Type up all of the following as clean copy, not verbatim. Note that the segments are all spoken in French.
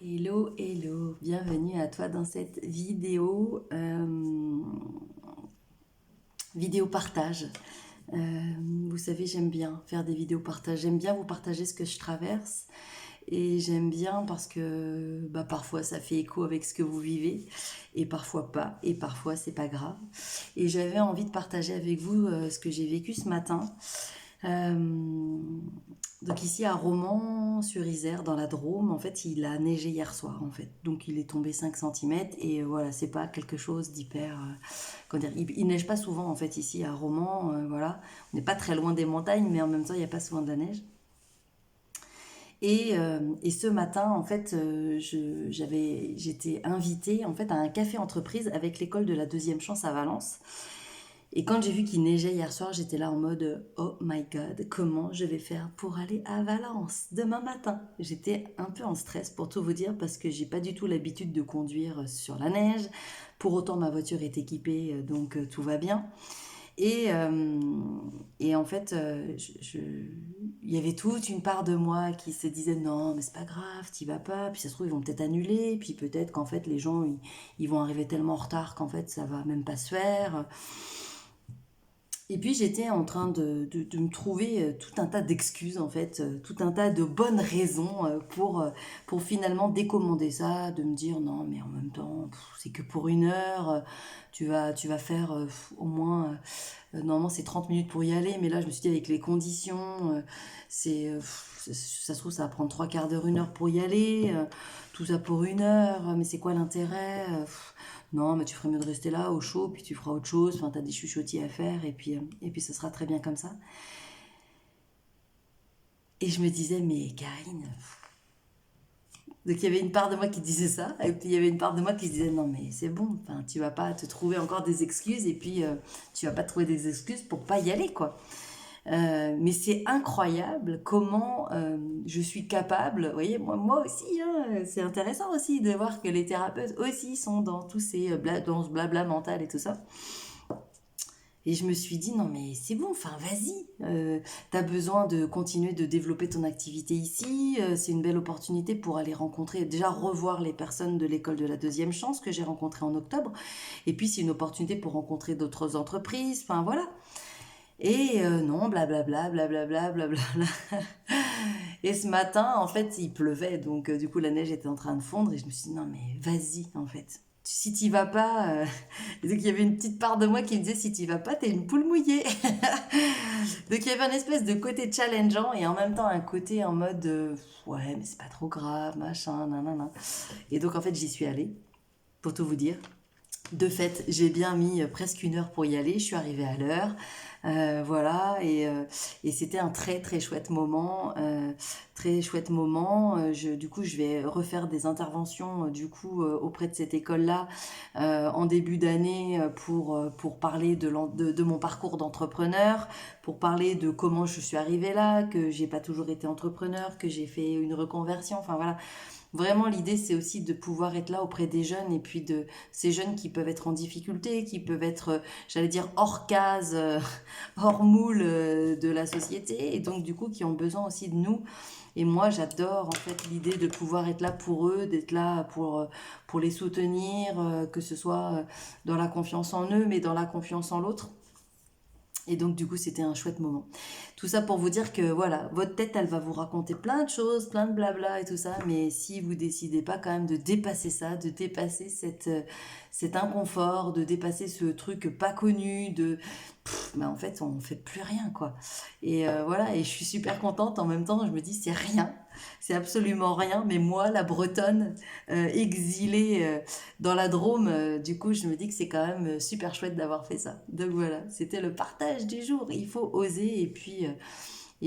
Hello, hello, bienvenue à toi dans cette vidéo, vidéo partage. Vous savez, j'aime bien faire des vidéos partage, j'aime bien vous partager ce que je traverse et j'aime bien parce que parfois ça fait écho avec ce que vous vivez et parfois pas et parfois c'est pas grave. Et j'avais envie de partager avec vous ce que j'ai vécu ce matin. Donc ici à Romans-sur-Isère, dans la Drôme, en fait, il a neigé hier soir, en fait. Donc il est tombé 5 centimètres et voilà, c'est pas quelque chose d'hyper... comment dire, il neige pas souvent, en fait, ici à Romans, voilà. On n'est pas très loin des montagnes, mais en même temps, il n'y a pas souvent de la neige. Et ce matin, en fait, j'étais invitée en fait, à un café entreprise avec l'école de la deuxième chance à Valence. Et quand j'ai vu qu'il neigeait hier soir, j'étais là en mode oh my god, comment je vais faire pour aller à Valence demain matin? J'étais un peu en stress pour tout vous dire parce que j'ai pas du tout l'habitude de conduire sur la neige. Pour autant, ma voiture est équipée, donc tout va bien. Et, euh, et en fait, il y avait toute une part de moi qui se disait non, mais c'est pas grave, t'y vas pas. Puis ça se trouve, ils vont peut-être annuler. Puis peut-être qu'en fait, les gens, ils vont arriver tellement en retard qu'en fait, ça va même pas se faire. Et puis j'étais en train de me trouver tout un tas d'excuses en fait, tout un tas de bonnes raisons pour finalement décommander ça, de me dire non mais en même temps c'est que pour une heure, tu vas faire au moins, normalement c'est 30 minutes pour y aller, mais là je me suis dit avec les conditions, ça se trouve ça va prendre trois quarts d'heure, une heure pour y aller, tout ça pour une heure, mais c'est quoi l'intérêt? Non, mais tu ferais mieux de rester là au chaud, puis tu feras autre chose. Enfin, t'as des chuchotis à faire, et puis ce sera très bien comme ça. Et je me disais, mais Karine. Donc il y avait une part de moi qui disait ça, et puis il y avait une part de moi qui se disait, non, mais c'est bon, enfin, tu vas pas te trouver encore des excuses, et puis tu vas pas trouver des excuses pour pas y aller, quoi. Mais c'est incroyable comment je suis capable, vous voyez, moi aussi, hein, c'est intéressant aussi de voir que les thérapeutes aussi sont dans tous ces dans ce blabla mental et tout ça. Et je me suis dit, non mais c'est bon, enfin vas-y, t'as besoin de continuer de développer ton activité ici, c'est une belle opportunité pour aller rencontrer, déjà revoir les personnes de l'école de la deuxième chance que j'ai rencontrées en octobre, et puis c'est une opportunité pour rencontrer d'autres entreprises, enfin voilà. Et non, blablabla, blablabla, blablabla. Et ce matin, en fait, il pleuvait, donc du coup la neige était en train de fondre, et je me suis dit, non mais vas-y en fait. Si t'y vas pas, donc il y avait une petite part de moi qui me disait si t'y vas pas, t'es une poule mouillée. Donc il y avait un espèce de côté challengeant et en même temps un côté en mode ouais mais c'est pas trop grave, machin, nanana. Et donc en fait j'y suis allée, pour tout vous dire. De fait, j'ai bien mis presque une heure pour y aller. Je suis arrivée à l'heure. Voilà, et c'était un très très chouette moment. Très chouette moment. Du coup, je vais refaire des interventions du coup auprès de cette école-là en début d'année pour parler de mon parcours d'entrepreneur, pour parler de comment je suis arrivée là, que j'ai pas toujours été entrepreneur, que j'ai fait une reconversion. Enfin voilà, vraiment, l'idée, c'est aussi de pouvoir être là auprès des jeunes et puis de ces jeunes qui peuvent être en difficulté, qui peuvent être, j'allais dire, hors case, hors moule de la société et donc du coup qui ont besoin aussi de nous. Et moi, j'adore en fait l'idée de pouvoir être là pour eux, d'être là pour les soutenir, que ce soit dans la confiance en eux, mais dans la confiance en l'autre. Et donc, du coup, c'était un chouette moment. Tout ça pour vous dire que, voilà, votre tête, elle va vous raconter plein de choses, plein de blabla et tout ça, mais si vous décidez pas quand même de dépasser ça, de dépasser cet inconfort, de dépasser ce truc pas connu, en fait, on fait plus rien, quoi. Et voilà, et je suis super contente. En même temps, je me dis, c'est rien, c'est absolument rien, mais moi, la Bretonne, exilée dans la Drôme, du coup, je me dis que c'est quand même super chouette d'avoir fait ça. Donc voilà, c'était le partage du jour. Il faut oser et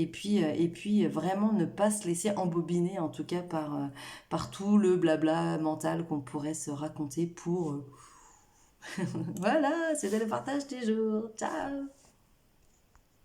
puis vraiment ne pas se laisser embobiner, en tout cas par tout le blabla mental qu'on pourrait se raconter pour... Voilà, c'était le partage du jour. Ciao!